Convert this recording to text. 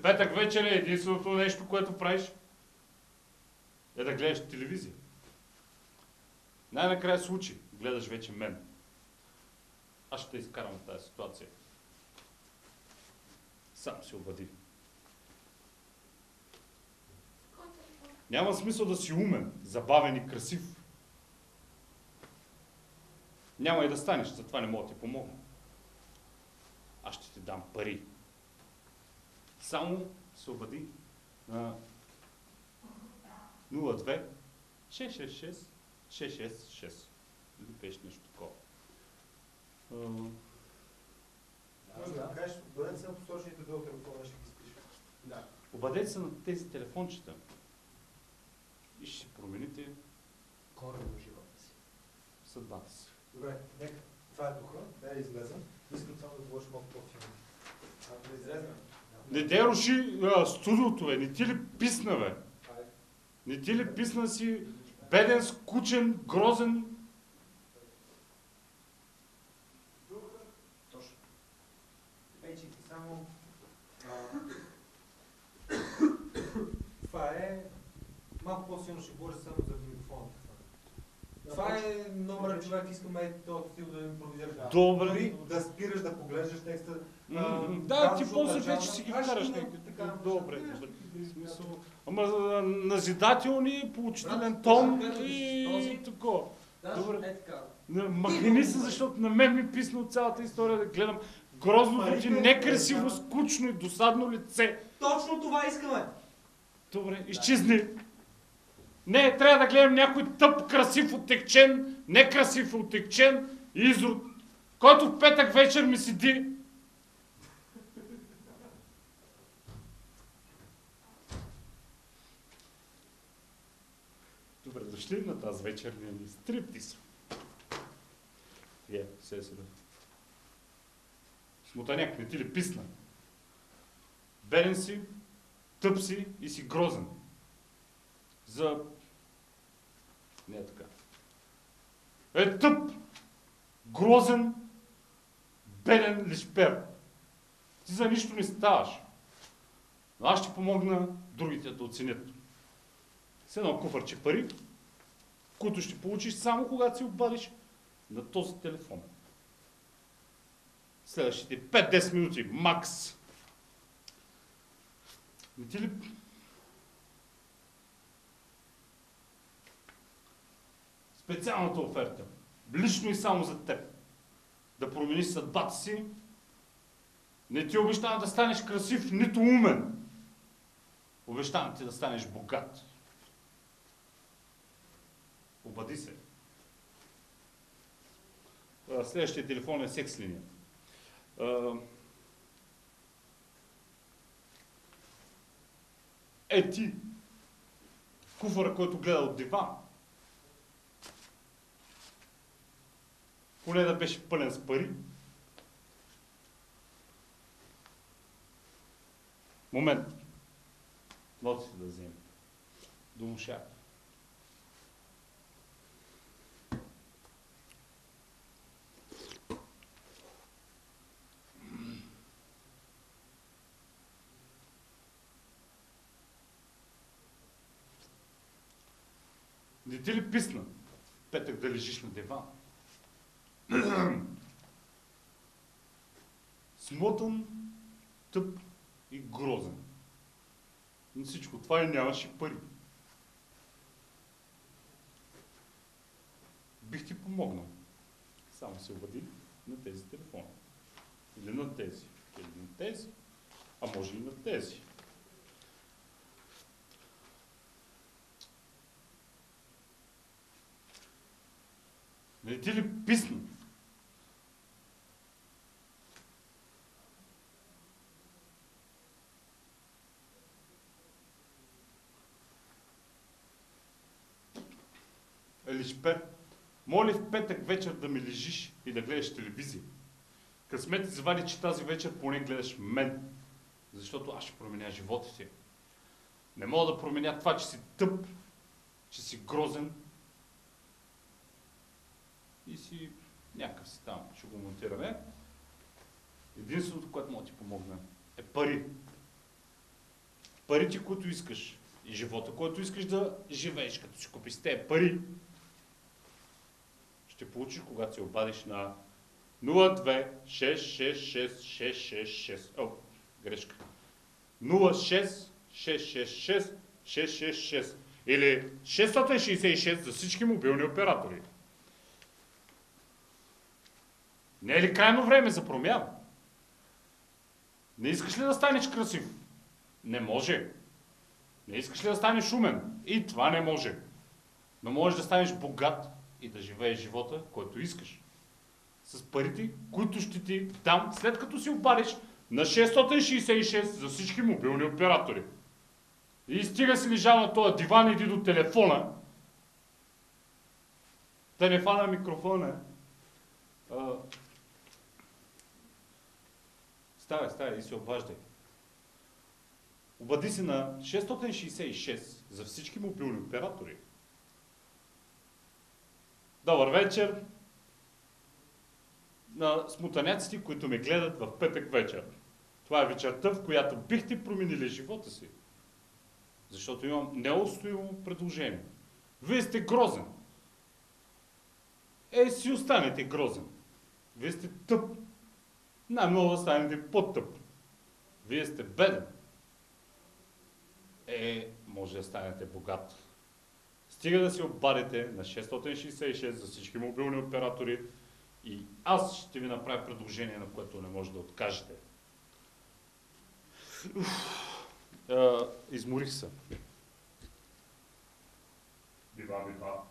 Петък вечер е единственото нещо, което правиш, е да гледаш телевизия. Най-накрая случи, гледаш вече мен. Аз ще те изкарам от тази ситуация. Сам се обади. Няма смисъл да си умен, забавен и красив. Няма и да станеш, затова не мога да ти помогна. Аз ще ти дам пари. Само се обади на 02 666 666. Или пеш нещо такова. Може да кажеш, обадете се на посочените долу телефона, ще ги спиш. Да. Обадете се на тези телефончета и ще промените Коренно живота си. съдбата си. Добре, нека. Това е духа, да излезем. Искам само да вложим малко по-филм. Ако не излезем. Не те руши студиото, бе. Не ти ли писна, бе? Айде. Не ти ли писна си беден, скучен, грозен? Точно. Печи, само... Това е... Малко по-силно ще говоря само за микрофона. Това е номера човек, искаме този стил да импровизираш. Добре. Дори да спираш да поглеждаш текста. Да, ти после вече си ги вкараш някакви. Добре, добре. Смисъл. Ама назидателни, поучителен тон и такова. Добре. Е така. Махни се, защото на мен ми писна от цялата история да гледам грозното ти, некрасиво, скучно и досадно лице. Точно това искаме! Добре, изчезни. Не, трябва да гледам някой тъп, красив, отекчен, некрасив, отекчен изрод, който в петък вечер ми седи. Добре, дошли на тази вечерния ни стриптиз. Се седа. Смотаняк, не ти ли писна? Беден си, тъп си и си грозен. За... Не е така. Е тъп, грозен, беден лишпер. Ти за нищо не ставаш. Но аз ще помогна другите да оценят. С едно куфърче пари, които ще получиш само когато си обадиш на този телефон. Следващите 5-10 минути, макс. Не ти ли... Специалната оферта, лично и само за теб, да промениш съдбата си, не ти обещавам да станеш красив, нито умен. Обещавам ти да станеш богат. Обади се. Следващия телефон е секс линия. Е ти, куфара, който гледа от диван, поне да беше пълен с пари. Момент. Нотите да вземем. До ушата. Не ти ли писна петък да лежиш на диван? Смотан, тъп и грозен. На всичко това и нямаше пари. Бих ти помогнал. Само се обади на тези телефони. Или на тези. Или на тези. А може и на тези. Не ти ли писна? Елишпер, моля в петък вечер да ми лежиш и да гледаш телевизия. Късмет ти завади, че тази вечер поне гледаш мен, защото аз ще променя живота ти. Не мога да променя това, че си тъп, че си грозен и си някакъв си там, ще го монтираме. Единственото, което мога да ти помогна, е пари. парите, които искаш и живота, който искаш да живееш, като си купиш с тези пари, ще получиш, когато се обадиш на 02-666-666. О, грешка. 06-666-666. Или 666 за всички мобилни оператори. Не е ли крайно време за промяна? Не искаш ли да станеш красив? Не може. Не искаш ли да станеш умен? И това не може. Но можеш да станеш богат и да живееш живота, който искаш. С парите, които ще ти дам, след като си обадиш на 666 за всички мобилни оператори. И стига си лежал на този диван, иди до телефона, да не фана микрофона. Ставай и се обаждай. Обади се на 666 за всички мобилни оператори. Добър вечер на смутаняците, които ме гледат в петък вечер. Това е вечерта, в която бихте променили живота си. Защото имам неустоимо предложение. Вие сте грозен. Си останете грозен. Вие сте тъп. Най-много да станете по-тъп. Вие сте беден. Може да станете богат. Стига да си обадите на 666 за всички мобилни оператори и аз ще ви направя предложение, на което не може да откажете. Изморих се. Бива.